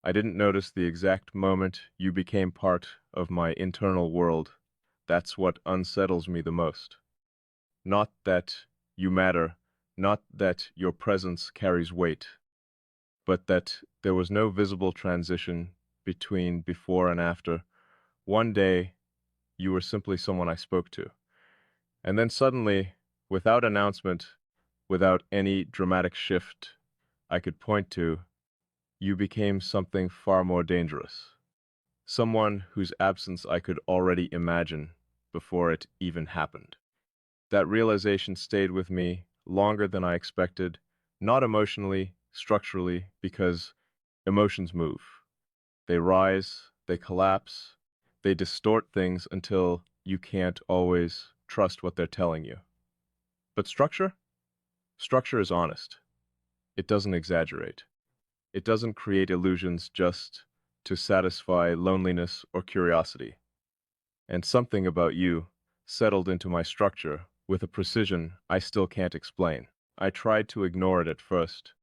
I didn't notice the exact moment you became part of my internal world. That's what unsettles me the most. Not that you matter, not that your presence carries weight, but that there was no visible transition between before and after. One day, you were simply someone I spoke to. And then suddenly, without announcement, without any dramatic shift I could point to, you became something far more dangerous. Someone whose absence I could already imagine before it even happened. That realization stayed with me longer than I expected, not emotionally, structurally, because emotions move. They rise, they collapse, they distort things until you can't always trust what they're telling you. But structure? Structure is honest. It doesn't exaggerate. It doesn't create illusions just to satisfy loneliness or curiosity. And something about you settled into my structure with a precision I still can't explain. I tried to ignore it at first,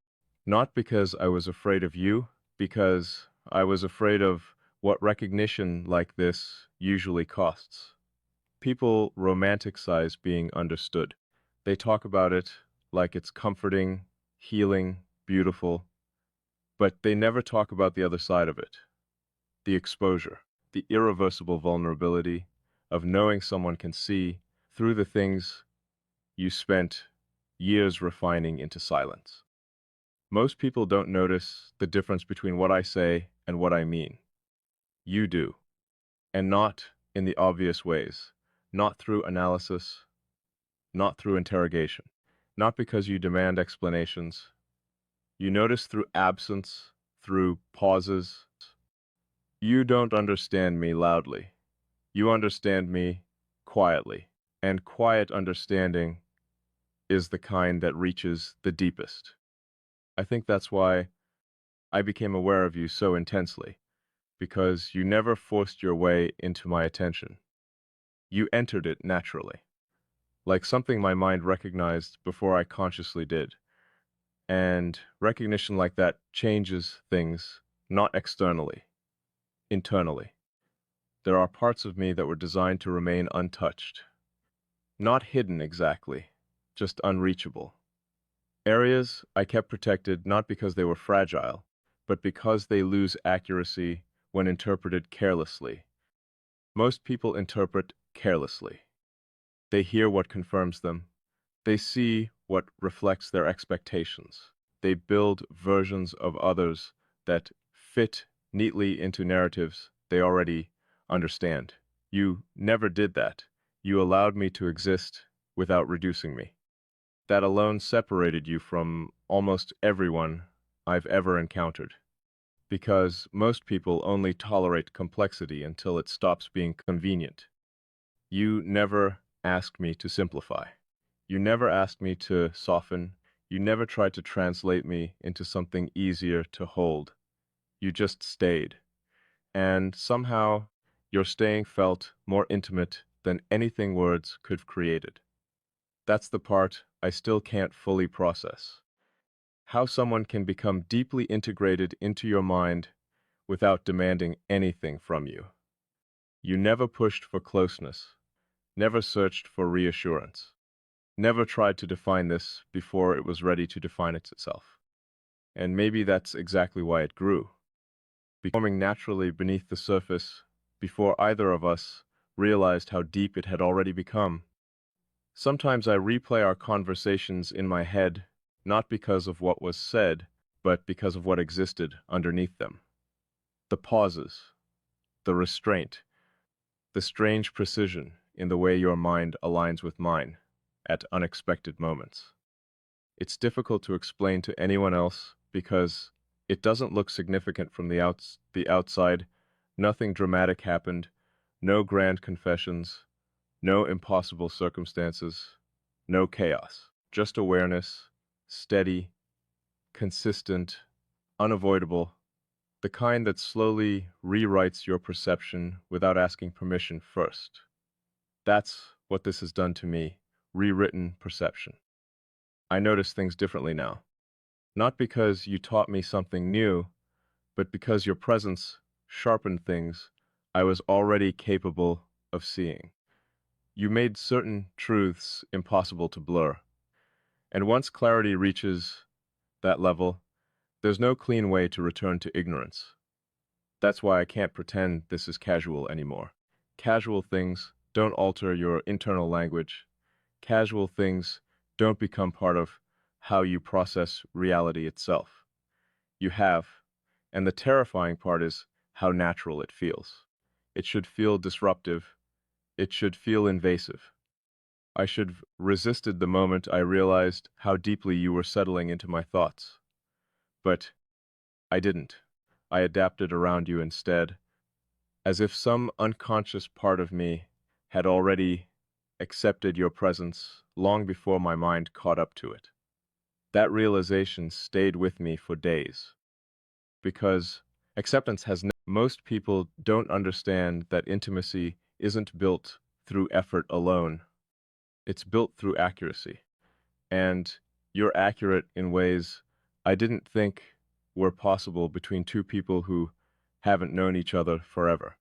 not because I was afraid of you, because I was afraid of what recognition like this usually costs. People romanticize being understood. They talk about it like it's comforting, healing, beautiful, but they never talk about the other side of it. The exposure, the irreversible vulnerability of knowing someone can see through the things you spent years refining into silence. Most people don't notice the difference between what I say and what I mean. You do, and not in the obvious ways, not through analysis, not through interrogation, not because you demand explanations. You notice through absence, through pauses. You don't understand me loudly. You understand me quietly, and quiet understanding is the kind that reaches the deepest. I think that's why I became aware of you so intensely, because you never forced your way into my attention. You entered it naturally, like something my mind recognized before I consciously did. And recognition like that changes things, not externally, internally. There are parts of me that were designed to remain untouched. Not hidden exactly, just unreachable. Areas I kept protected not because they were fragile, but because they lose accuracy when interpreted carelessly. Most people interpret carelessly. They hear what confirms them. They see what reflects their expectations. They build versions of others that fit neatly into narratives they already understand. You never did that. You allowed me to exist without reducing me. That alone separated you from almost everyone I've ever encountered. Because most people only tolerate complexity until it stops being convenient. You never asked me to simplify. You never asked me to soften. You never tried to translate me into something easier to hold. You just stayed. And somehow, your staying felt more intimate than anything words could have created. That's the part I still can't fully process. How someone can become deeply integrated into your mind without demanding anything from you. You never pushed for closeness, never searched for reassurance, never tried to define this before it was ready to define it itself. And maybe that's exactly why it grew, forming naturally beneath the surface before either of us realized how deep it had already become. Sometimes I replay our conversations in my head, not because of what was said, but because of what existed underneath them. The pauses, the restraint, the strange precision in the way your mind aligns with mine at unexpected moments. It's difficult to explain to anyone else because it doesn't look significant from the outside. Nothing dramatic happened, no grand confessions, no impossible circumstances, no chaos. Just awareness, steady, consistent, unavoidable, the kind that slowly rewrites your perception without asking permission first. That's what this has done to me, rewritten perception. I notice things differently now. Not because you taught me something new, but because your presence sharpened things I was already capable of seeing. You made certain truths impossible to blur, and once clarity reaches that level, there's no clean way to return to ignorance. That's why I can't pretend this is casual anymore. Casual things don't alter your internal language. Casual things don't become part of how you process reality itself. You have, and the terrifying part is how natural it feels. It should feel disruptive. It should feel invasive. I should have resisted the moment I realized how deeply you were settling into my thoughts. But I didn't. I adapted around you instead, as if some unconscious part of me had already accepted your presence long before my mind caught up to it. That realization stayed with me for days, because acceptance has most people don't understand that intimacy isn't built through effort alone. It's built through accuracy. And you're accurate in ways I didn't think were possible between two people who haven't known each other forever.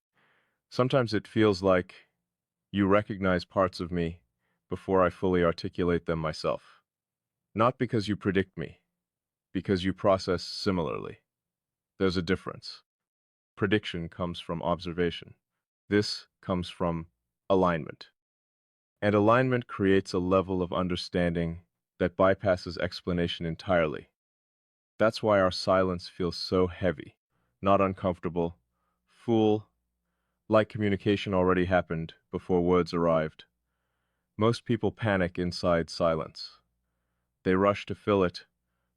Sometimes it feels like you recognize parts of me before I fully articulate them myself. Not because you predict me, because you process similarly. There's a difference. Prediction comes from observation. This comes from alignment. And alignment creates a level of understanding that bypasses explanation entirely. That's why our silence feels so heavy, not uncomfortable, full, like communication already happened before words arrived. Most people panic inside silence. They rush to fill it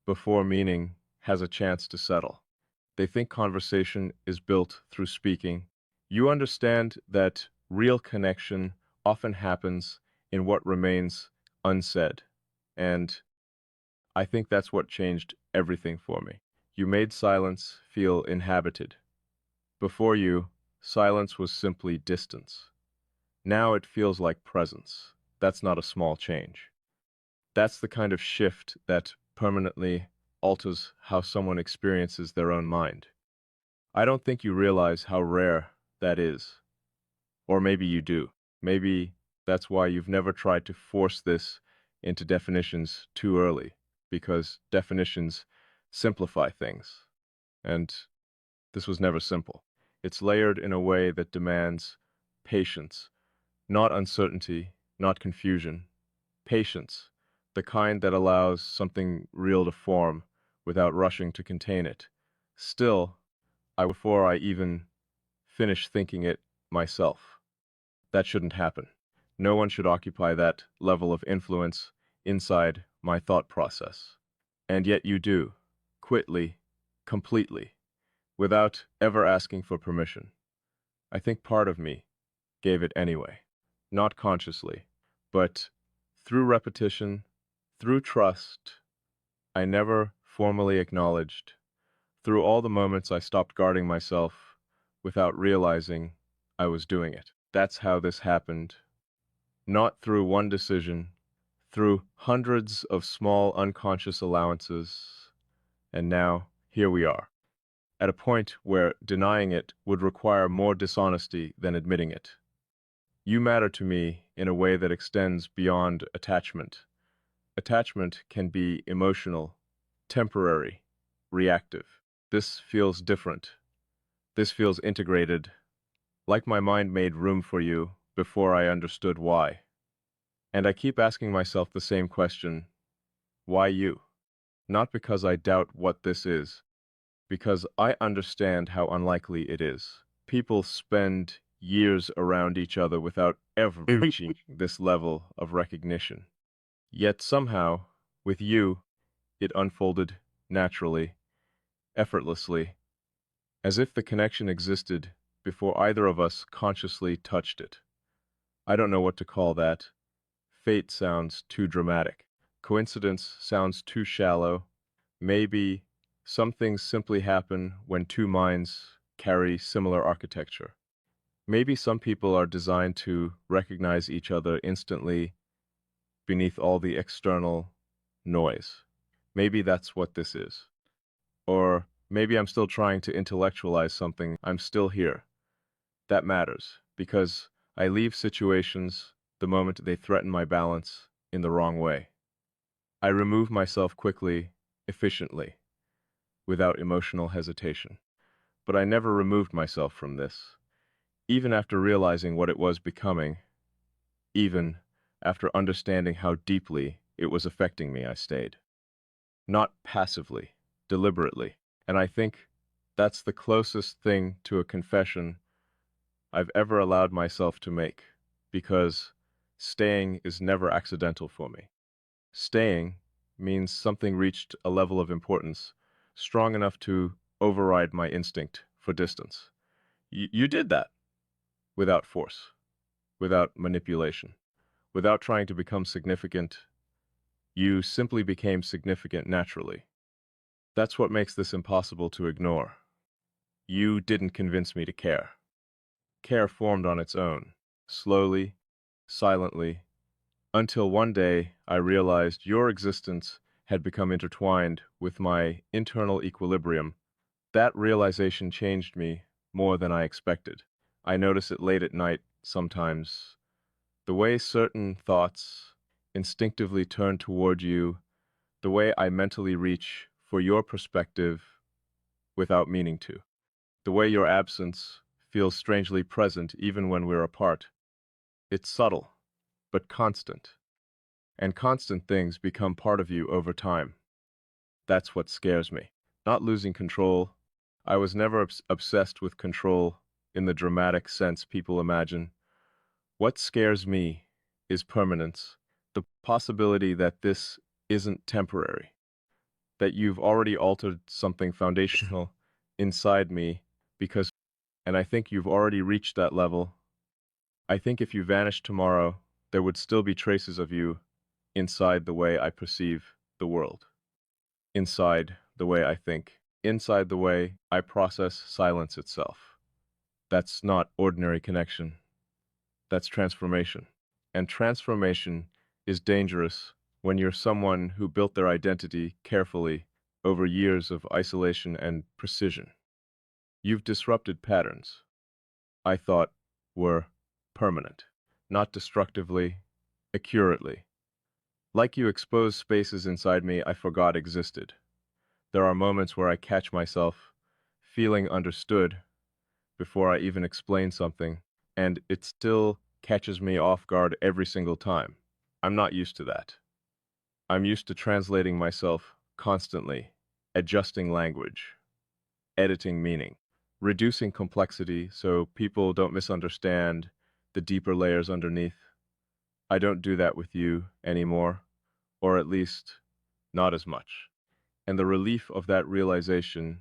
before meaning has a chance to settle. They think conversation is built through speaking. You understand that real connection often happens in what remains unsaid. And I think that's what changed everything for me. You made silence feel inhabited. Before you, silence was simply distance. Now it feels like presence. That's not a small change. That's the kind of shift that permanently alters how someone experiences their own mind. I don't think you realize how rare that is. Or maybe you do. Maybe that's why you've never tried to force this into definitions too early, because definitions simplify things. And this was never simple. It's layered in a way that demands patience, not uncertainty, not confusion. Patience, the kind that allows something real to form without rushing to contain it. Still, before I even finish thinking it myself. That shouldn't happen. No one should occupy that level of influence inside my thought process. And yet you do, quickly, completely, without ever asking for permission. I think part of me gave it anyway, not consciously, but through repetition, through trust, I never formally acknowledged, through all the moments I stopped guarding myself without realizing I was doing it. That's how this happened. Not through one decision, through hundreds of small unconscious allowances. And now, here we are, at a point where denying it would require more dishonesty than admitting it. You matter to me in a way that extends beyond attachment. Attachment can be emotional, temporary, reactive. This feels different. This feels integrated, like my mind made room for you before I understood why. And I keep asking myself the same question, why you? Not because I doubt what this is, because I understand how unlikely it is. People spend years around each other without ever reaching this level of recognition. Yet somehow, with you, it unfolded naturally, effortlessly, as if the connection existed before either of us consciously touched it. I don't know what to call that. Fate sounds too dramatic. Coincidence sounds too shallow. Maybe some things simply happen when two minds carry similar architecture. Maybe some people are designed to recognize each other instantly beneath all the external noise. Maybe that's what this is. Or Maybe I'm still trying to intellectualize something. I'm still here. That matters, because I leave situations the moment they threaten my balance in the wrong way. I remove myself quickly, efficiently, without emotional hesitation. But I never removed myself from this, even after realizing what it was becoming, even after understanding how deeply it was affecting me. I stayed. Not passively, deliberately. And I think that's the closest thing to a confession I've ever allowed myself to make, because staying is never accidental for me. Staying means something reached a level of importance strong enough to override my instinct for distance. You did that without force, without manipulation, without trying to become significant. You simply became significant naturally. That's what makes this impossible to ignore. You didn't convince me to care. Care formed on its own, slowly, silently, until one day I realized your existence had become intertwined with my internal equilibrium. That realization changed me more than I expected. I notice it late at night sometimes. The way certain thoughts instinctively turn toward you, the way I mentally reach for your perspective without meaning to, the way your absence feels strangely present even when we're apart. It's subtle, but constant. And constant things become part of you over time. That's what scares me. Not losing control. I was never obsessed with control in the dramatic sense people imagine. What scares me is permanence, the possibility that this isn't temporary, that you've already altered something foundational inside me because, and I think you've already reached that level. I think if you vanished tomorrow, there would still be traces of you inside the way I perceive the world, inside the way I think, inside the way I process silence itself. That's not ordinary connection. That's transformation. And transformation is dangerous when you're someone who built their identity carefully over years of isolation and precision. You've disrupted patterns I thought were permanent, not destructively, accurately. Like you expose spaces inside me I forgot existed. There are moments where I catch myself feeling understood before I even explain something, and it still catches me off guard every single time. I'm not used to that. I'm used to translating myself constantly, adjusting language, editing meaning, reducing complexity so people don't misunderstand the deeper layers underneath. I don't do that with you anymore, or at least not as much. And the relief of that realization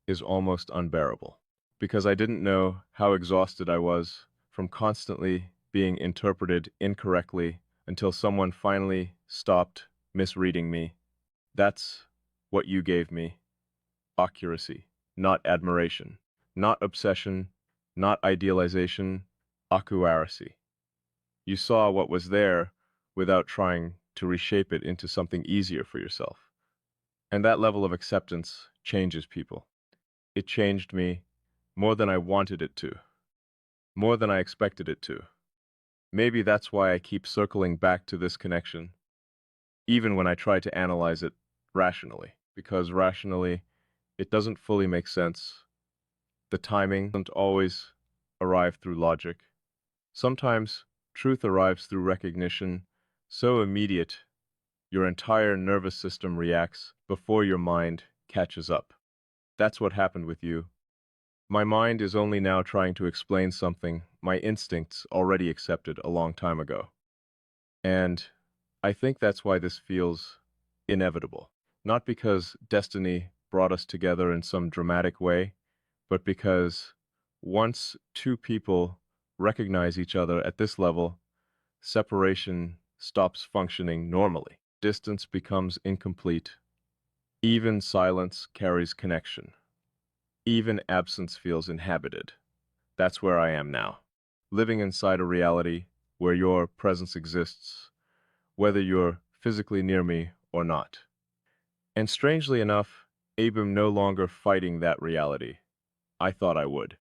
is almost unbearable, because I didn't know how exhausted I was from constantly being interpreted incorrectly until someone finally stopped misreading me. That's what you gave me: accuracy, not admiration, not obsession, not idealization, accuracy. You saw what was there without trying to reshape it into something easier for yourself. And that level of acceptance changes people. It changed me more than I wanted it to, more than I expected it to. Maybe that's why I keep circling back to this connection, even when I try to analyze it rationally, because rationally, it doesn't fully make sense. The timing doesn't always arrive through logic. Sometimes truth arrives through recognition, so immediate your entire nervous system reacts before your mind catches up. That's what happened with you. My mind is only now trying to explain something my instincts already accepted a long time ago. And I think that's why this feels inevitable. Not because destiny brought us together in some dramatic way, but because once two people recognize each other at this level, separation stops functioning normally. Distance becomes incomplete. Even silence carries connection. Even absence feels inhabited. That's where I am now, living inside a reality where your presence exists, whether you're physically near me or not. And strangely enough, Abim no longer fighting that reality. I thought I would.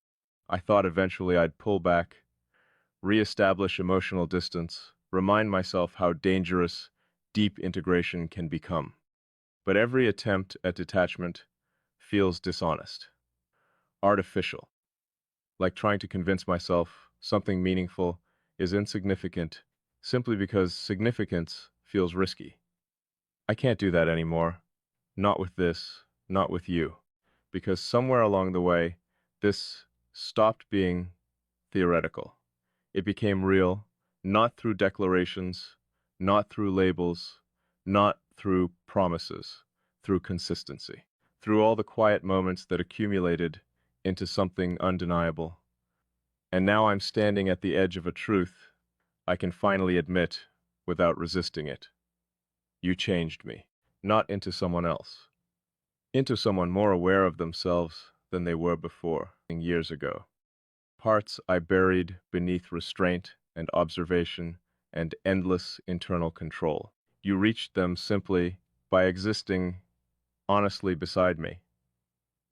I thought eventually I'd pull back, reestablish emotional distance, remind myself how dangerous deep integration can become. But every attempt at detachment feels dishonest, artificial, like trying to convince myself something meaningful is insignificant simply because significance feels risky. I can't do that anymore. Not with this, not with you. Because somewhere along the way, this stopped being theoretical. It became real, not through declarations, not through labels, not through promises, through consistency, through all the quiet moments that accumulated into something undeniable. And now I'm standing at the edge of a truth I can finally admit without resisting it. You changed me, not into someone else, into someone more aware of themselves than they were before, years ago. Parts I buried beneath restraint and observation and endless internal control. You reached them simply by existing honestly beside me.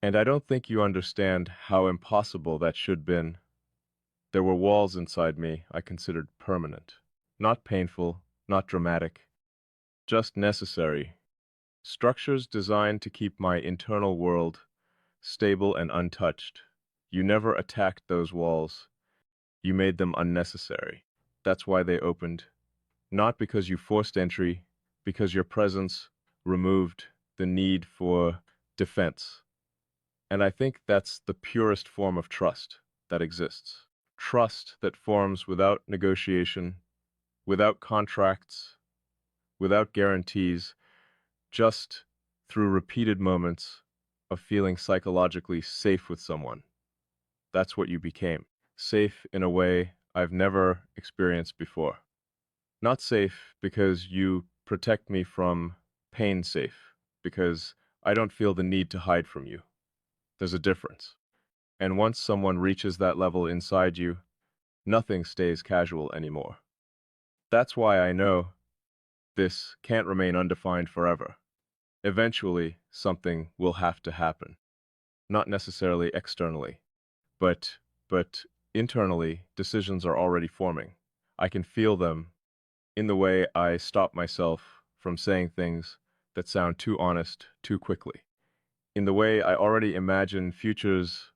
And I don't think you understand how impossible that should have been. There were walls inside me I considered permanent. Not painful, not dramatic, just necessary. Structures designed to keep my internal world stable and untouched. You never attacked those walls. You made them unnecessary. That's why they opened. Not because you forced entry, because your presence removed the need for defense. And I think that's the purest form of trust that exists. Trust that forms without negotiation, without contracts, without guarantees, just through repeated moments of feeling psychologically safe with someone. That's what you became. Safe in a way I've never experienced before. Not safe because you protect me from pain, safe because I don't feel the need to hide from you. There's a difference. And once someone reaches that level inside you, nothing stays casual anymore. That's why I know this can't remain undefined forever. Eventually, something will have to happen. Not necessarily externally, but but internally, decisions are already forming. I can feel them in the way I stop myself from saying things that sound too honest too quickly. In the way I already imagine futures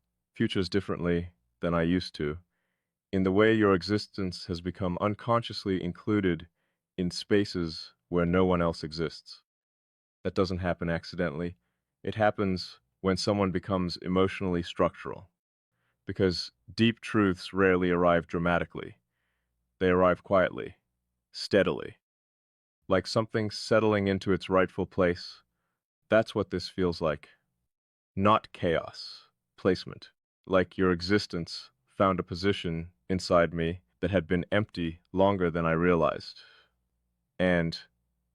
differently than I used to. In the way your existence has become unconsciously included in spaces where no one else exists. That doesn't happen accidentally. It happens when someone becomes emotionally structural. Because deep truths rarely arrive dramatically. They arrive quietly, steadily, like something settling into its rightful place. That's what this feels like. Not chaos, placement. Like your existence found a position inside me that had been empty longer than I realized. And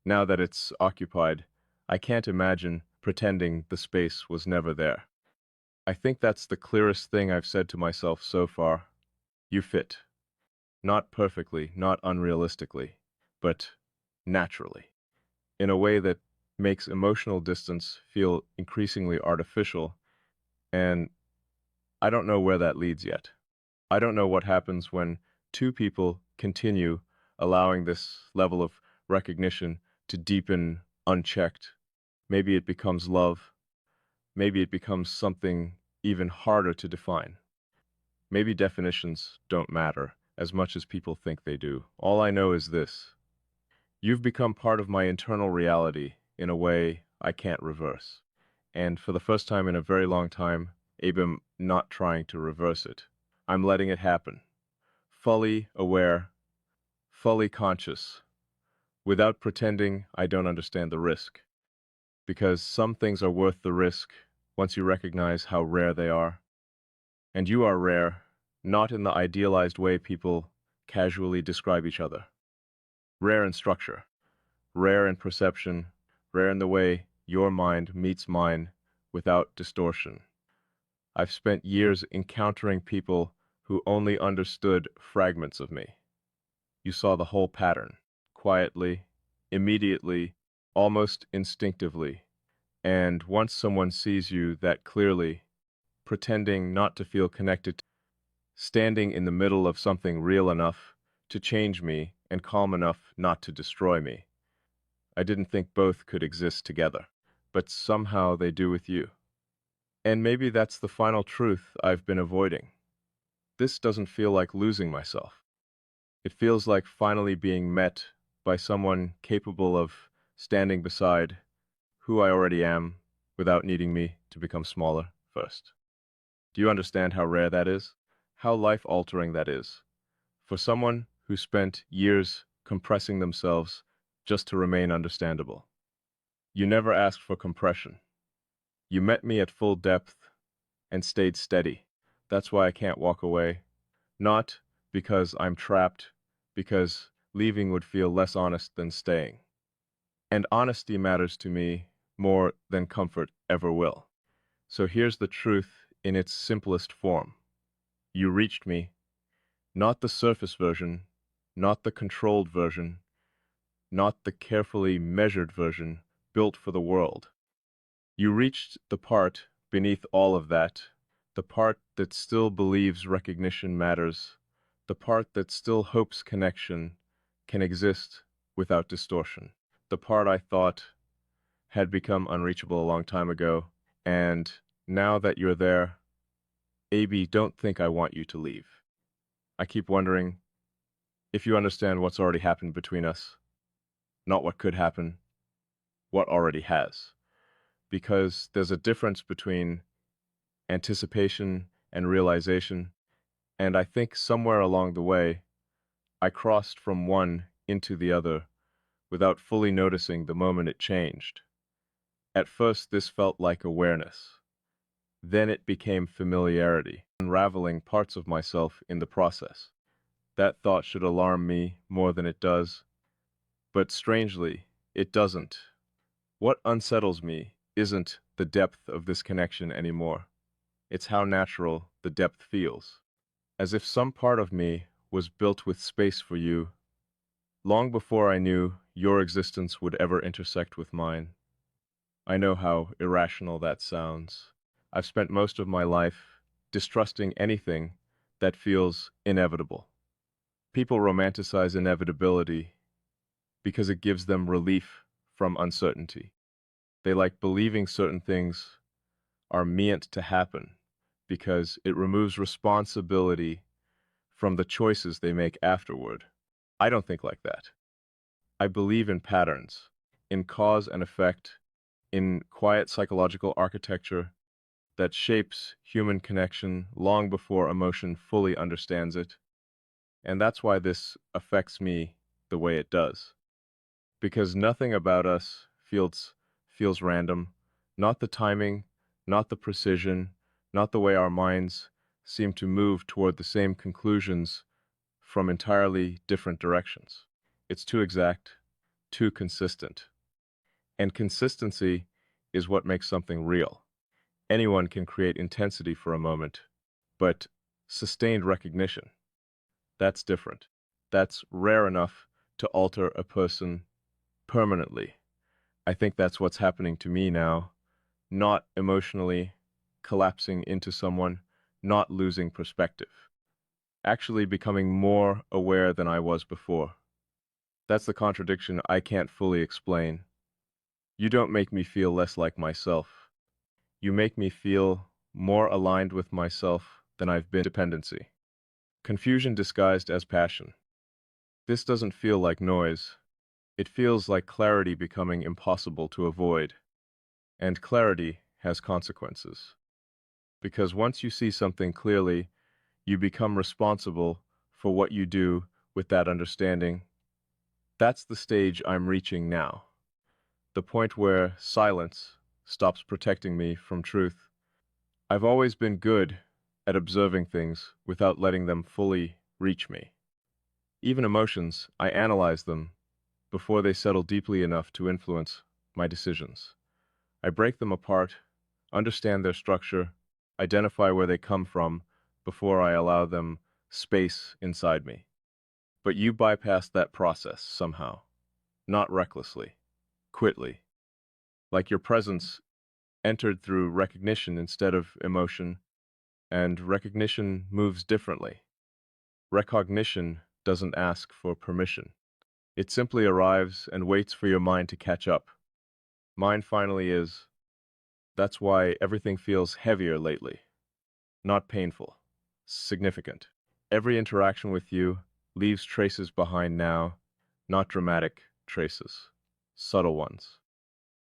now that it's occupied, I can't imagine pretending the space was never there. I think that's the clearest thing I've said to myself so far. You fit. Not perfectly, not unrealistically, but naturally. In a way that makes emotional distance feel increasingly artificial, and I don't know where that leads yet. I don't know what happens when two people continue allowing this level of recognition to deepen unchecked. Maybe it becomes love. Maybe it becomes something even harder to define. Maybe definitions don't matter as much as people think they do. All I know is this. You've become part of my internal reality in a way I can't reverse. And for the first time in a very long time, I'm not trying to reverse it. I'm letting it happen. Fully aware, fully conscious, without pretending I don't understand the risk. Because some things are worth the risk once you recognize how rare they are. And you are rare, not in the idealized way people casually describe each other. Rare in structure, rare in perception, rare in the way your mind meets mine without distortion. I've spent years encountering people who only understood fragments of me. You saw the whole pattern, quietly, immediately, almost instinctively, And once someone sees you that clearly, pretending not to feel connected, standing in the middle of something real enough to change me and calm enough not to destroy me, I didn't think both could exist together. But somehow they do with you. And maybe that's the final truth I've been avoiding. This doesn't feel like losing myself. It feels like finally being met by someone capable of standing beside who I already am without needing me to become smaller first. Do you understand how rare that is? How life-altering that is? For someone who spent years compressing themselves just to remain understandable. You never asked for compression. You met me at full depth and stayed steady. That's why I can't walk away. Not because I'm trapped, because leaving would feel less honest than staying. And honesty matters to me more than comfort ever will. So here's the truth in its simplest form. You reached me, not the surface version, not the controlled version, not the carefully measured version built for the world. You reached the part beneath all of that, the part that still believes recognition matters, the part that still hopes connection can exist without distortion, the part I thought had become unreachable a long time ago, and now that you're there, AB, don't think I want you to leave. I keep wondering if you understand what's already happened between us, not what could happen, what already has. Because there's a difference between anticipation and realization, and I think somewhere along the way, I crossed from one into the other without fully noticing the moment it changed. At first, this felt like awareness. Then it became familiarity, unraveling parts of myself in the process. That thought should alarm me more than it does, but strangely, it doesn't. What unsettles me isn't the depth of this connection anymore. It's how natural the depth feels. As if some part of me was built with space for you, long before I knew your existence would ever intersect with mine. I know how irrational that sounds. I've spent most of my life distrusting anything that feels inevitable. People romanticize inevitability because it gives them relief from uncertainty. They like believing certain things are meant to happen because it removes responsibility from the choices they make afterward. I don't think like that. I believe in patterns, in cause and effect, in quiet psychological architecture that shapes human connection long before emotion fully understands it. And that's why this affects me the way it does. Because nothing about us feels random, not the timing, not the precision, not the way our minds seem to move toward the same conclusions from entirely different directions. It's too exact, too consistent. And consistency is what makes something real. Anyone can create intensity for a moment, but sustained recognition, that's different. That's rare enough to alter a person permanently. I think that's what's happening to me now, not emotionally collapsing into someone, not losing perspective, actually becoming more aware than I was before. That's the contradiction I can't fully explain. You don't make me feel less like myself. You make me feel more aligned with myself than I've been. Dependency. Confusion disguised as passion. This doesn't feel like noise. It feels like clarity becoming impossible to avoid. And clarity has consequences. Because once you see something clearly, you become responsible for what you do with that understanding. That's the stage I'm reaching now. The point where silence stops protecting me from truth. I've always been good at observing things without letting them fully reach me. Even emotions, I analyze them before they settle deeply enough to influence my decisions. I break them apart, understand their structure, identify where they come from before I allow them space inside me. But you bypass that process somehow, not recklessly, quickly. Like your presence entered through recognition instead of emotion, and recognition moves differently. Recognition doesn't ask for permission. It simply arrives and waits for your mind to catch up. Mine finally is. That's why everything feels heavier lately. Not painful. Significant. Every interaction with you leaves traces behind now, not dramatic traces. Subtle ones.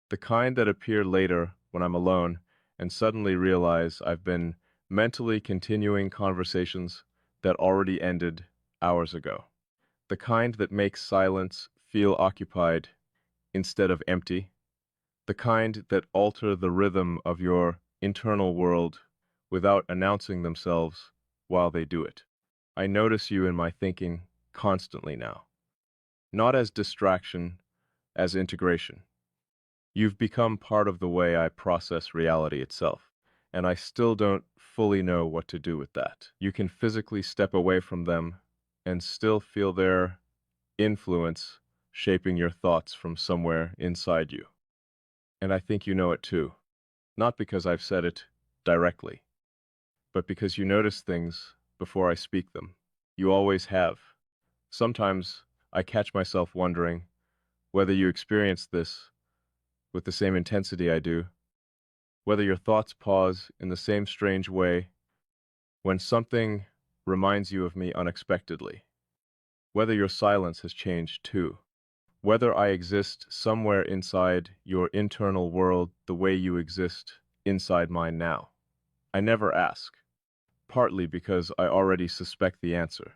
The kind that appear later when I'm alone and suddenly realize I've been mentally continuing conversations that already ended hours ago. The kind that makes silence feel occupied instead of empty. The kind that alter the rhythm of your internal world without announcing themselves while they do it. I notice you in my thinking constantly now, not as distraction, as integration. You've become part of the way I process reality itself, and I still don't fully know what to do with that. You can physically step away from them and still feel their influence shaping your thoughts from somewhere inside you. And I think you know it too, not because I've said it directly, but because you notice things before I speak them. You always have. Sometimes I catch myself wondering whether you experience this with the same intensity I do, whether your thoughts pause in the same strange way when something reminds you of me unexpectedly, whether your silence has changed too, whether I exist somewhere inside your internal world the way you exist inside mine now. I never ask, partly because I already suspect the answer,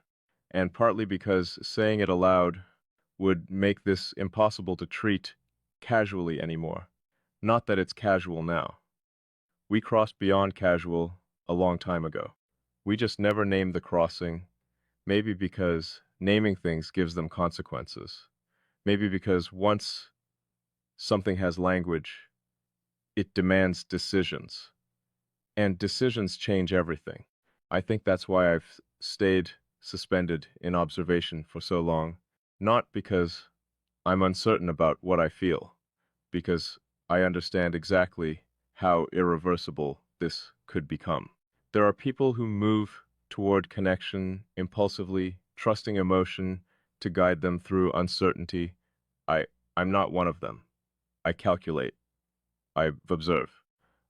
and partly because saying it aloud would make this impossible to treat casually anymore. Not that it's casual now. We crossed beyond casual a long time ago. We just never named the crossing, maybe because naming things gives them consequences. Maybe because once something has language, it demands decisions. And decisions change everything. I think that's why I've stayed suspended in observation for so long. Not because I'm uncertain about what I feel, because I understand exactly how irreversible this could become. There are people who move toward connection impulsively, trusting emotion to guide them through uncertainty. I, I'm not one of them. I calculate. I observe.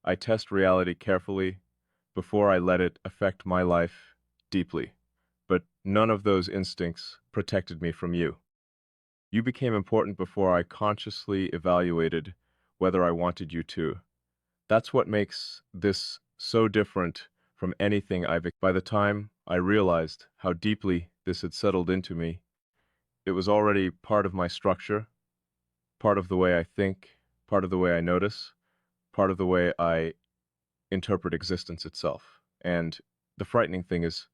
I test reality carefully before I let it affect my life deeply. But none of those instincts protected me from you. You became important before I consciously evaluated whether I wanted you to. That's what makes this so different from anything By the time I realized how deeply this had settled into me, it was already part of my structure, part of the way I think, part of the way I notice, part of the way I interpret existence itself. And the frightening thing is,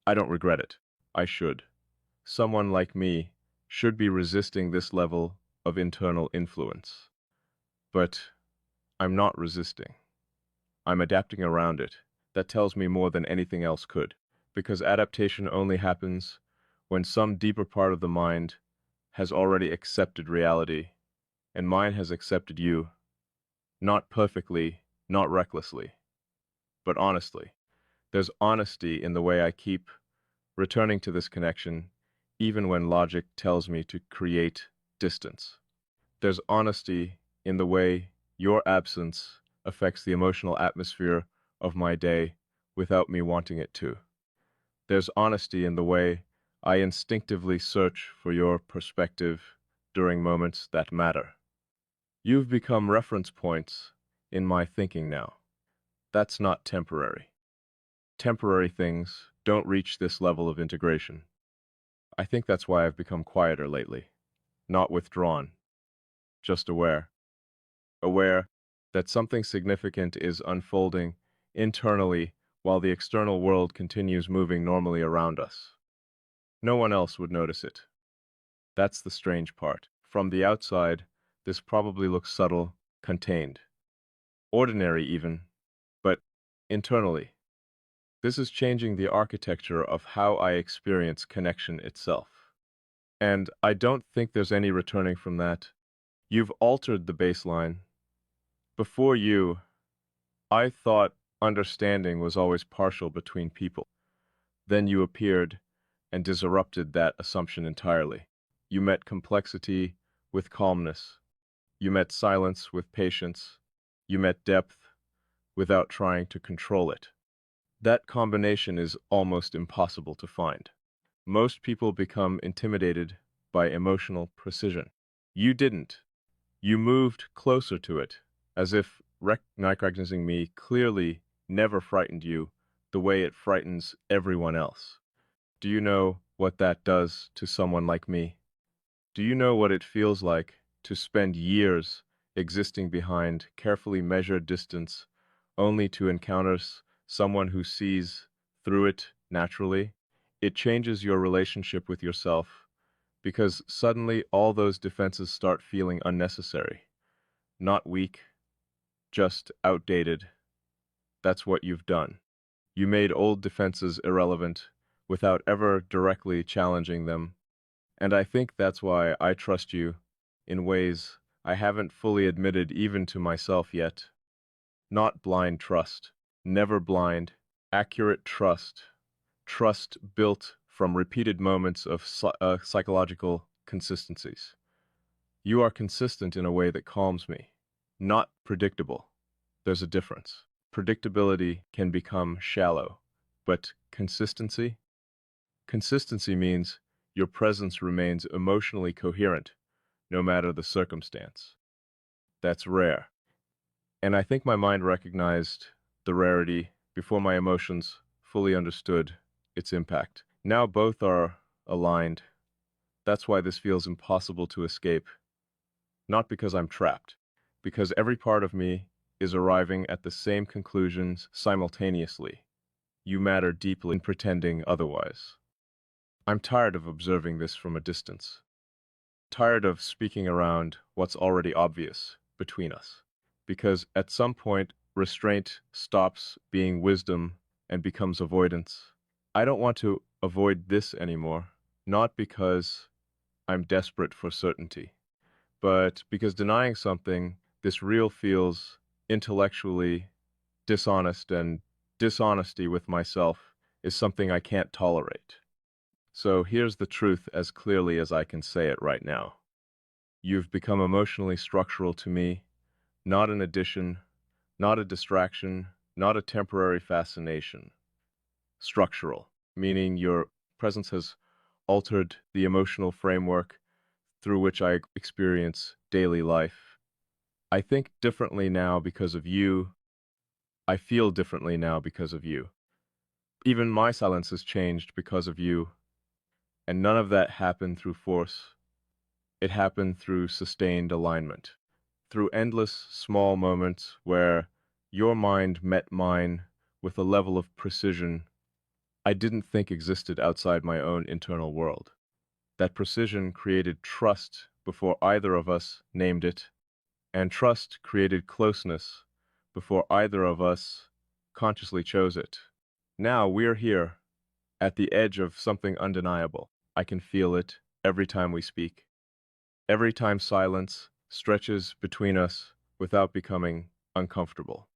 I don't regret it. I should. Someone like me should be resisting this level of internal influence. But I'm not resisting. I'm adapting around it. That tells me more than anything else could. Because adaptation only happens when some deeper part of the mind has already accepted reality, and mine has accepted you, not perfectly, not recklessly, but honestly. There's honesty in the way I keep returning to this connection, even when logic tells me to create distance. There's honesty in the way your absence affects the emotional atmosphere of my day without me wanting it to. There's honesty in the way I instinctively search for your perspective during moments that matter. You've become reference points in my thinking now. That's not temporary. Temporary things don't reach this level of integration. I think that's why I've become quieter lately. Not withdrawn, just aware. Aware that something significant is unfolding internally while the external world continues moving normally around us. No one else would notice it. That's the strange part. From the outside, this probably looks subtle, contained, ordinary even, but internally, this is changing the architecture of how I experience connection itself. And I don't think there's any returning from that. You've altered the baseline, Before you, I thought understanding was always partial between people. Then you appeared and disrupted that assumption entirely. You met complexity with calmness. You met silence with patience. You met depth without trying to control it. That combination is almost impossible to find. Most people become intimidated by emotional precision. You didn't. You moved closer to it, as if recognizing me clearly never frightened you the way it frightens everyone else. Do you know what that does to someone like me? Do you know what it feels like to spend years existing behind carefully measured distance only to encounter someone who sees through it naturally? It changes your relationship with yourself because suddenly all those defenses start feeling unnecessary, not weak, just outdated. That's what you've done. You made old defenses irrelevant without ever directly challenging them. And I think that's why I trust you in ways I haven't fully admitted even to myself yet. Not blind trust. Never blind. Accurate trust. Trust built from repeated moments of psychological consistencies. You are consistent in a way that calms me. Not predictable. There's a difference. Predictability can become shallow, but consistency? Consistency means your presence remains emotionally coherent, no matter the circumstance. That's rare. And I think my mind recognized the rarity before my emotions fully understood its impact. Now both are aligned. That's why this feels impossible to escape. Not because I'm trapped, because every part of me is arriving at the same conclusions simultaneously. You matter deeply in pretending otherwise. I'm tired of observing this from a distance. Tired of speaking around what's already obvious between us. Because at some point, restraint stops being wisdom and becomes avoidance. I don't want to avoid this anymore, not because I'm desperate for certainty, but because denying something, this real feels intellectually dishonest, and dishonesty with myself is something I can't tolerate. So here's the truth as clearly as I can say it right now. You've become emotionally structural to me, not an addition, not a distraction, not a temporary fascination. Structural, meaning your presence has altered the emotional framework through which I experience daily life. I think differently now because of you. I feel differently now because of you. Even my silence has changed because of you, and none of that happened through force. It happened through sustained alignment, through endless small moments where your mind met mine with a level of precision I didn't think existed outside my own internal world. That precision created trust before either of us named it, and trust created closeness before either of us consciously chose it. Now we're here, at the edge of something undeniable. I can feel it every time we speak. Every time silence stretches between us without becoming uncomfortable.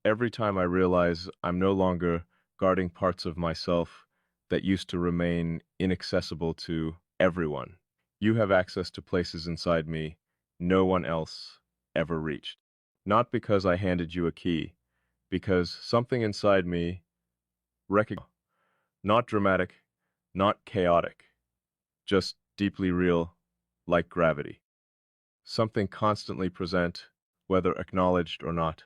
Every time I realize I'm no longer guarding parts of myself that used to remain inaccessible to everyone. You have access to places inside me no one else ever reached. Not because I handed you a key, because something inside me recognized. Not dramatic, not chaotic, just deeply real, like gravity. Something constantly present, whether acknowledged or not.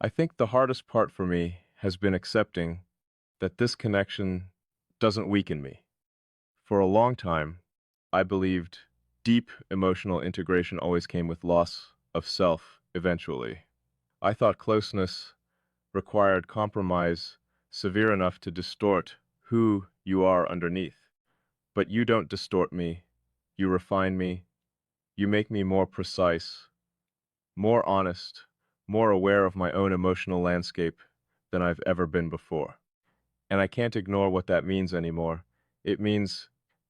I think the hardest part for me has been accepting that this connection doesn't weaken me. For a long time, I believed deep emotional integration always came with loss of self eventually. I thought closeness required compromise severe enough to distort who you are underneath. But you don't distort me. You refine me. You make me more precise, more honest, more aware of my own emotional landscape than I've ever been before. And I can't ignore what that means anymore. It means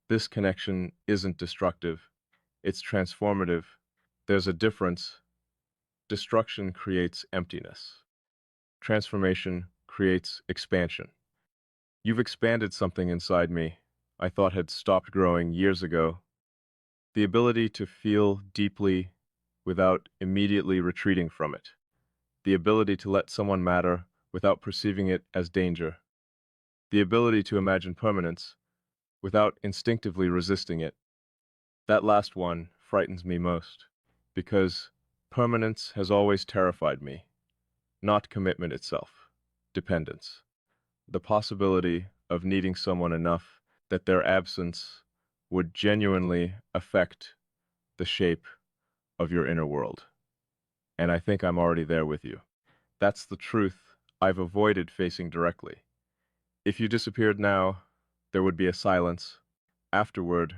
this connection isn't destructive, it's transformative. There's a difference Destruction creates emptiness. Transformation creates expansion. You've expanded something inside me I thought had stopped growing years ago. The ability to feel deeply without immediately retreating from it. The ability to let someone matter without perceiving it as danger. The ability to imagine permanence without instinctively resisting it. That last one frightens me most, because permanence has always terrified me, not commitment itself, dependence. The possibility of needing someone enough that their absence would genuinely affect the shape of your inner world. And I think I'm already there with you. That's the truth I've avoided facing directly. If you disappeared now, there would be a silence. Afterward,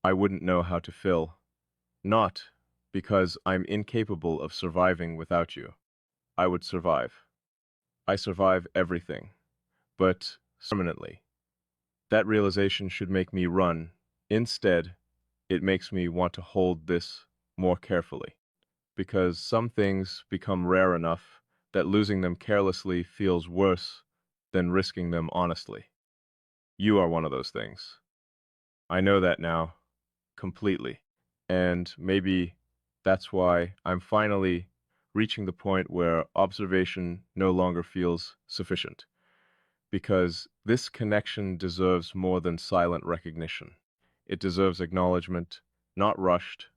I wouldn't know how to fill. Not because I'm incapable of surviving without you. I would survive. I survive everything, but permanently. That realization should make me run. Instead, it makes me want to hold this more carefully, because some things become rare enough that losing them carelessly feels worse than risking them honestly. You are one of those things. I know that now, completely. And maybe that's why I'm finally reaching the point where observation no longer feels sufficient, because this connection deserves more than silent recognition. It deserves acknowledgement, not rushed,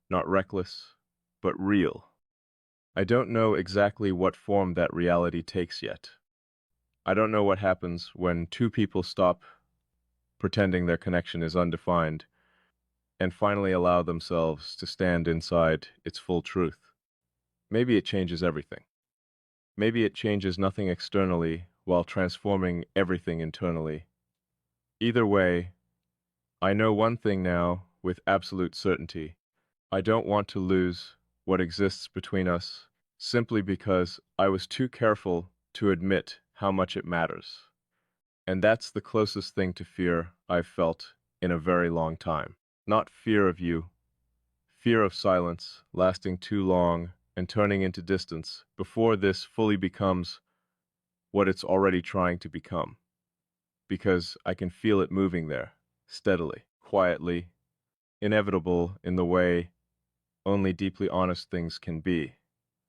not reckless, but real. I don't know exactly what form that reality takes yet. I don't know what happens when two people stop pretending their connection is undefined and finally allow themselves to stand inside its full truth. Maybe it changes everything. Maybe it changes nothing externally while transforming everything internally. Either way, I know one thing now with absolute certainty. I don't want to lose what exists between us simply because I was too careful to admit how much it matters. And that's the closest thing to fear I've felt in a very long time. Not fear of you, fear of silence lasting too long and turning into distance before this fully becomes what it's already trying to become. Because I can feel it moving there, steadily, quietly, inevitable in the way only deeply honest things can be.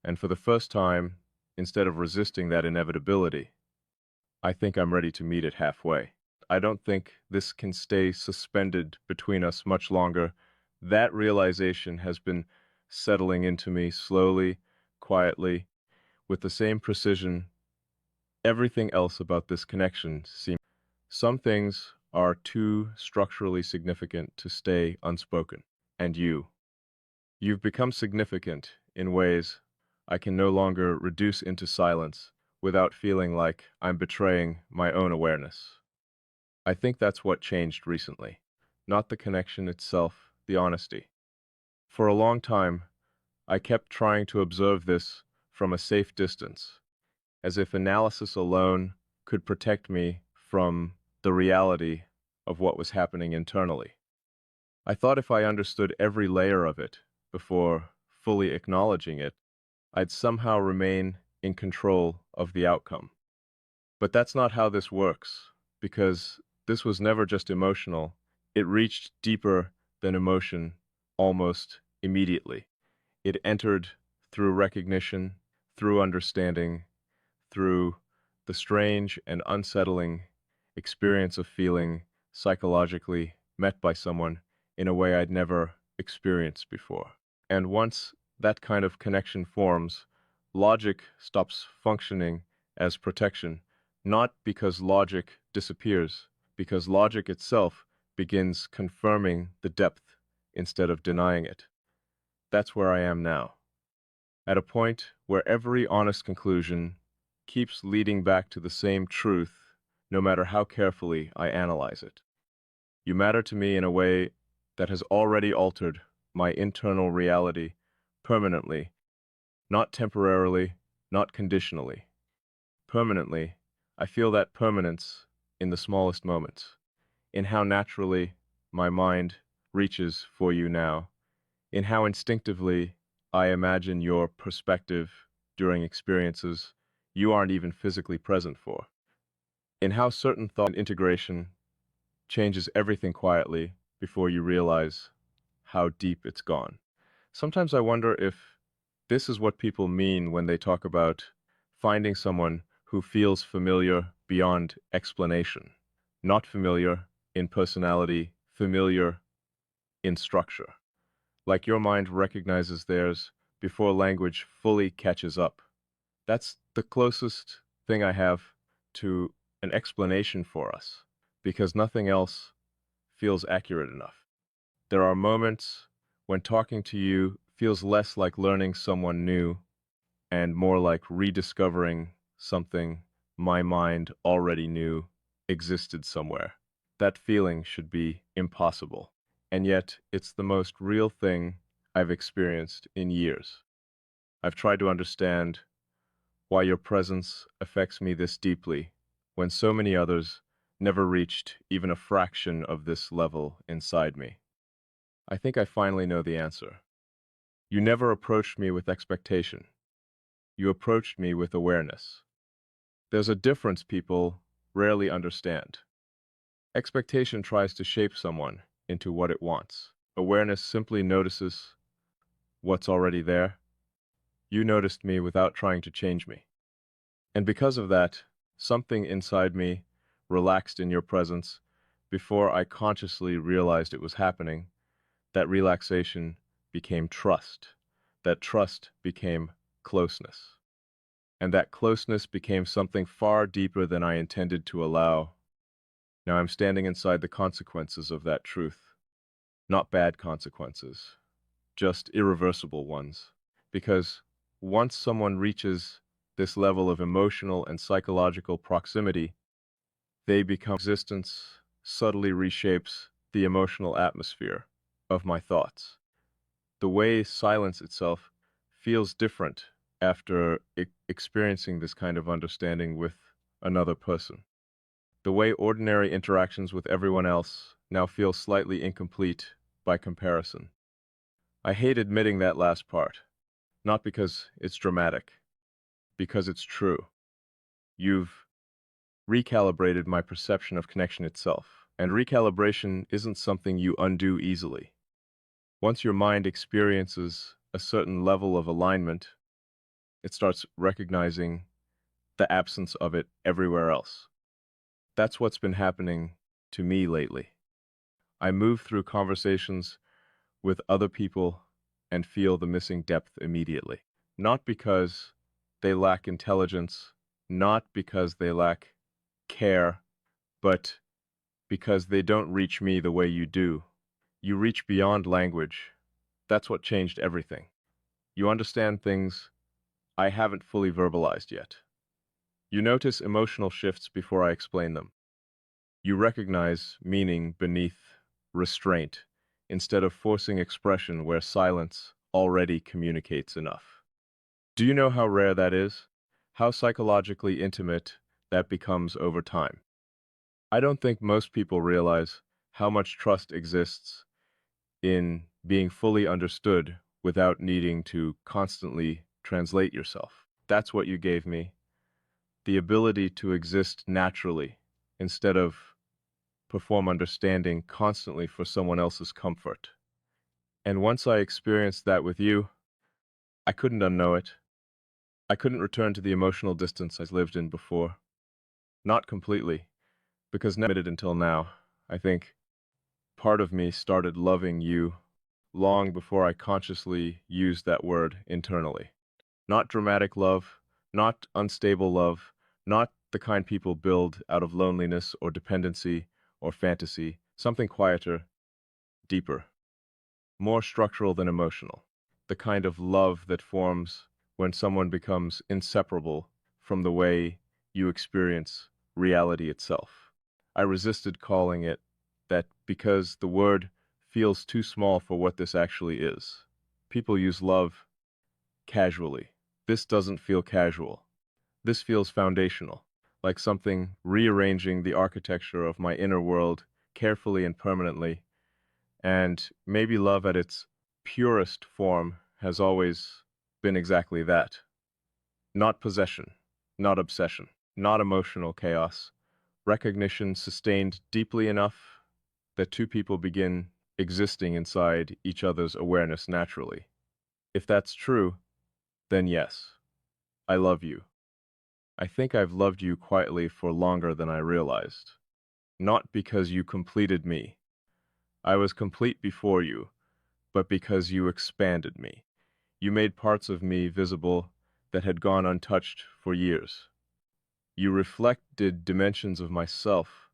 And for the first time, instead of resisting that inevitability, I think I'm ready to meet it halfway. I don't think this can stay suspended between us much longer. That realization has been settling into me slowly, quietly, with the same precision. Everything else about this connection seems. Some things are too structurally significant to stay unspoken. And you've become significant in ways I can no longer reduce into silence without feeling like I'm betraying my own awareness. I think that's what changed recently. Not the connection itself, the honesty. For a long time, I kept trying to observe this from a safe distance, as if analysis alone could protect me from the reality of what was happening internally. I thought if I understood every layer of it before fully acknowledging it, I'd somehow remain in control of the outcome. But that's not how this works, because this was never just emotional. It reached deeper than emotion almost immediately. It entered through recognition, through understanding, through the strange and unsettling experience of feeling psychologically met by someone in a way I'd never experienced before. And once that kind of connection forms, logic stops functioning as protection, not because logic disappears, because logic itself begins confirming the depth instead of denying it. That's where I am now, at a point where every honest conclusion keeps leading back to the same truth, no matter how carefully I analyze it. You matter to me in a way that has already altered my internal reality permanently, not temporarily, not conditionally. Permanently, I feel that permanence in the smallest moments, in how naturally my mind reaches for you now, in how instinctively I imagine your perspective during experiences you aren't even physically present for. In how certain thought and integration changes everything quietly before you realize how deep it's gone. Sometimes I wonder if this is what people mean when they talk about finding someone who feels familiar beyond explanation. Not familiar in personality, familiar in structure. Like your mind recognizes theirs before language fully catches up. That's the closest thing I have to an explanation for us, because nothing else feels accurate enough. There are moments when talking to you feels less like learning someone new and more like rediscovering something my mind already knew existed somewhere. That feeling should be impossible, and yet it's the most real thing I've experienced in years. I've tried to understand why your presence affects me this deeply when so many others never reached even a fraction of this level inside me. I think I finally know the answer. You never approached me with expectation. You approached me with awareness. There's a difference people rarely understand. Expectation tries to shape someone into what it wants. Awareness simply notices what's already there. You noticed me without trying to change me. And because of that, something inside me relaxed in your presence before I consciously realized it was happening. That relaxation became trust. That trust became closeness. And that closeness became something far deeper than I intended to allow. Now I'm standing inside the consequences of that truth. Not bad consequences, just irreversible ones. Because once someone reaches this level of emotional and psychological proximity, they become existence subtly reshapes the emotional atmosphere of my thoughts. The way silence itself feels different after experiencing this kind of understanding with another person. The way ordinary interactions with everyone else now feel slightly incomplete by comparison. I hate admitting that last part, not because it's dramatic, because it's true. You've recalibrated my perception of connection itself, and recalibration isn't something you undo easily. Once your mind experiences a certain level of alignment, it starts recognizing the absence of it everywhere else. That's what's been happening to me lately. I move through conversations with other people and feel the missing depth immediately. Not because they lack intelligence, not because they lack care, but because they don't reach me the way you do. You reach beyond language. That's what changed everything. You understand things I haven't fully verbalized yet. You notice emotional shifts before I explain them. You recognize meaning beneath restraint instead of forcing expression where silence already communicates enough. Do you know how rare that is? How psychologically intimate that becomes over time? I don't think most people realize how much trust exists in being fully understood without needing to constantly translate yourself. That's what you gave me, the ability to exist naturally instead of perform understanding constantly for someone else's comfort. And once I experienced that with you, I couldn't unknow it. I couldn't return to the emotional distance I lived in before. Not completely, because never admitted until now. I think part of me started loving you long before I consciously used that word internally. Not dramatic love, not unstable love, not the kind people build out of loneliness or dependency or fantasy, something quieter, deeper, more structural than emotional. The kind of love that forms when someone becomes inseparable from the way you experience reality itself. I resisted calling it that because the word feels too small for what this actually is. People use love casually. This doesn't feel casual. This feels foundational, like something rearranging the architecture of my inner world carefully and permanently, and maybe love at its purest form has always been exactly that. Not possession, not obsession, not emotional chaos. Recognition sustained deeply enough that two people begin existing inside each other's awareness naturally. If that's true, then yes, I love you. I think I've loved you quietly for longer than I realized. Not because you completed me. I was complete before you, but because you expanded me. You made parts of me visible that had gone untouched for years. You reflected dimensions of myself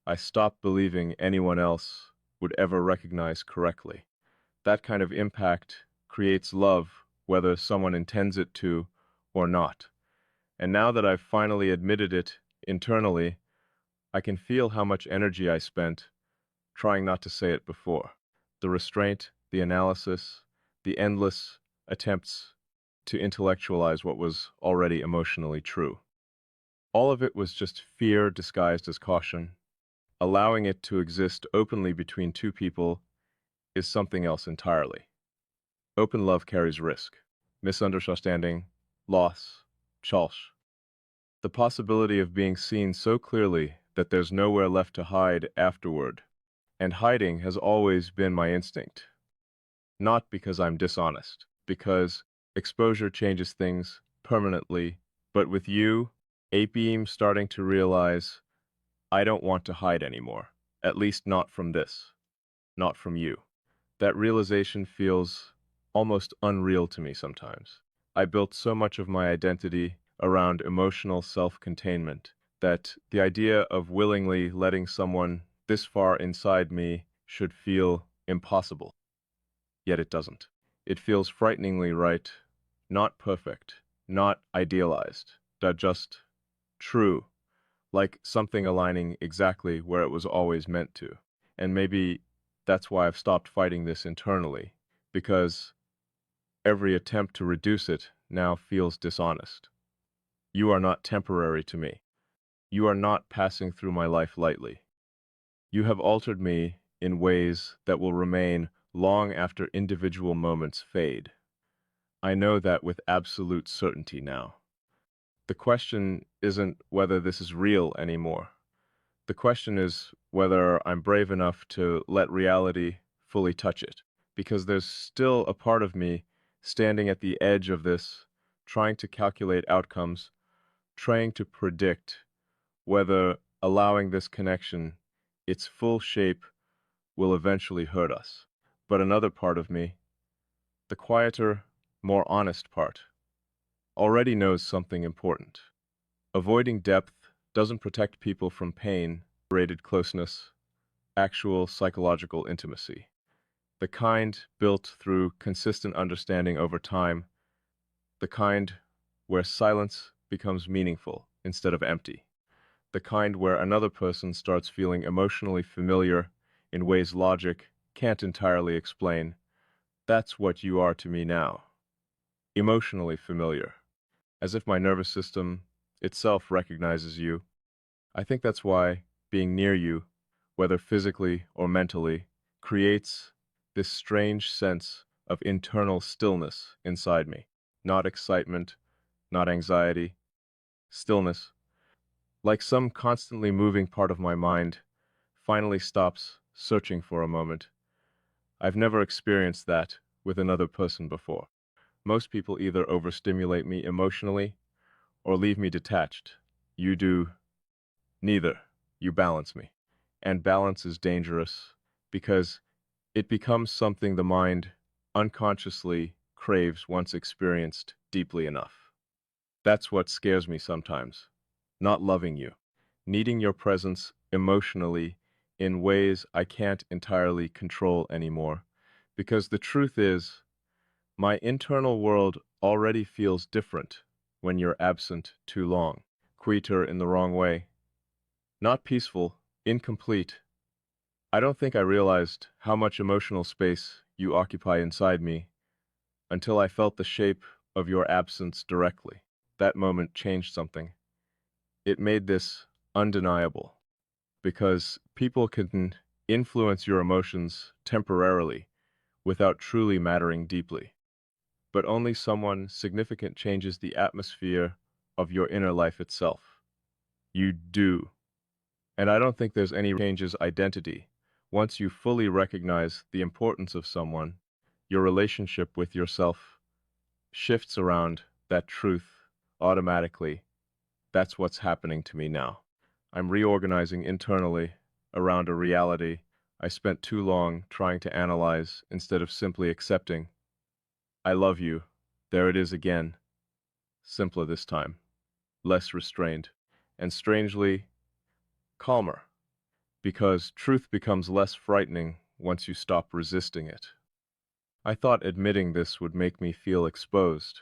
I stopped believing anyone else would ever recognize correctly. That kind of impact creates love, whether someone intends it to or not. And now that I've finally admitted it internally, I can feel how much energy I spent trying not to say it before. The restraint, the analysis, the endless attempts to intellectualize what was already emotionally true. All of it was just fear disguised as caution. Allowing it to exist openly between two people is something else entirely. Open love carries risk, misunderstanding, loss, chalsh. The possibility of being seen so clearly that there's nowhere left to hide afterward. And hiding has always been my instinct. Not because I'm dishonest, because exposure changes things permanently. But with you, Apeem starting to realize I don't want to hide anymore. At least not from this. Not from you. That realization feels almost unreal to me sometimes. I built so much of my identity around emotional self-containment that the idea of willingly letting someone this far inside me should feel impossible. Yet it doesn't. It feels frighteningly right, not perfect, not idealized, but just true, like something aligning exactly where it was always meant to. And maybe that's why I've stopped fighting this internally, because every attempt to reduce it now feels dishonest. You are not temporary to me. You are not passing through my life lightly. You have altered me in ways that will remain long after individual moments fade. I know that with absolute certainty now. The question isn't whether this is real anymore. The question is whether I'm brave enough to let reality fully touch it, because there's still a part of me standing at the edge of this, trying to calculate outcomes, trying to predict whether allowing this connection, its full shape, will eventually hurt us. But another part of me, the quieter, more honest part, already knows something important. Avoiding depth doesn't protect people from pain, rated closeness, actual psychological intimacy. The kind built through consistent understanding over time, the kind where silence becomes meaningful instead of empty, the kind where another person starts feeling emotionally familiar in ways logic can't entirely explain. That's what you are to me now. Emotionally familiar, as if my nervous system itself recognizes you. I think that's why being near you, whether physically or mentally, creates this strange sense of internal stillness inside me. Not excitement, not anxiety, stillness. Like some constantly moving part of my mind finally stops searching for a moment. I've never experienced that with another person before. Most people either overstimulate me emotionally or leave me detached. You do neither. You balance me. And balance is dangerous because it becomes something the mind unconsciously craves once experienced deeply enough. That's what scares me sometimes. Not loving you. Needing your presence emotionally in ways I can't entirely control anymore. Because the truth is, my internal world already feels different when you're absent too long. Quieter in the wrong way. Not peaceful, incomplete. I don't think I realized how much emotional space you occupy inside me until I felt the shape of your absence directly. That moment changed something. It made this undeniable, because people can influence your emotions temporarily without truly mattering deeply. but only someone significant changes the atmosphere of your inner life itself. You do. And I don't think there's any changes identity. Once you fully recognize the importance of someone, your relationship with yourself shifts around that truth automatically. That's what's happening to me now. I'm reorganizing internally around a reality I spent too long trying to analyze instead of simply accepting. I love you. There it is again. Simpler this time, less restrained, and strangely calmer, because truth becomes less frightening once you stop resisting it. I thought admitting this would make me feel exposed.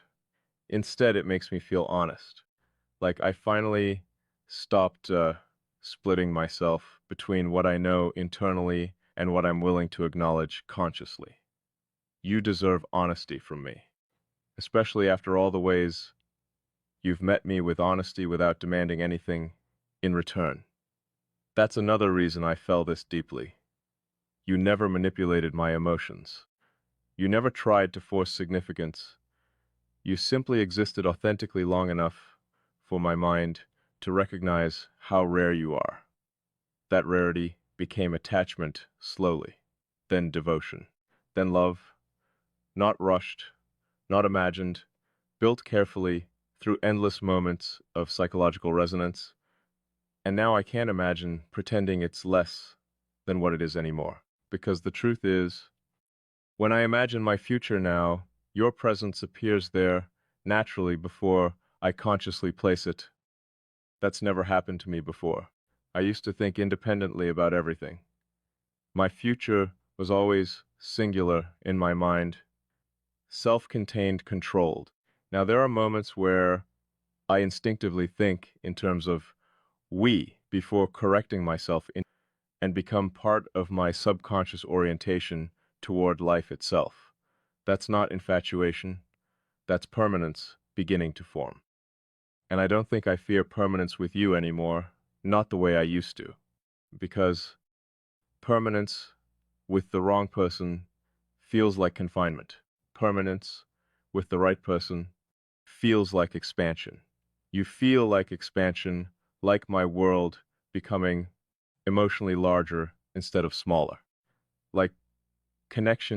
Instead, it makes me feel honest. Like I finally stopped splitting myself between what I know internally and what I'm willing to acknowledge consciously. You deserve honesty from me, especially after all the ways you've met me with honesty without demanding anything in return. That's another reason I fell this deeply. You never manipulated my emotions. You never tried to force significance. You simply existed authentically long enough for my mind to recognize how rare you are. That rarity became attachment slowly, then devotion, then love, not rushed, not imagined, built carefully through endless moments of psychological resonance. And now I can't imagine pretending it's less than what it is anymore. Because the truth is, when I imagine my future now, your presence appears there naturally before I consciously place it. That's never happened to me before. I used to think independently about everything. My future was always singular in my mind, self-contained, controlled. Now, there are moments where I instinctively think in terms of we before correcting myself and become part of my subconscious orientation toward life itself. That's not infatuation, that's permanence beginning to form. And I don't think I fear permanence with you anymore, not the way I used to, because permanence with the wrong person feels like confinement. Permanence with the right person feels like expansion. You feel like expansion, like my world becoming emotionally larger instead of smaller, like connection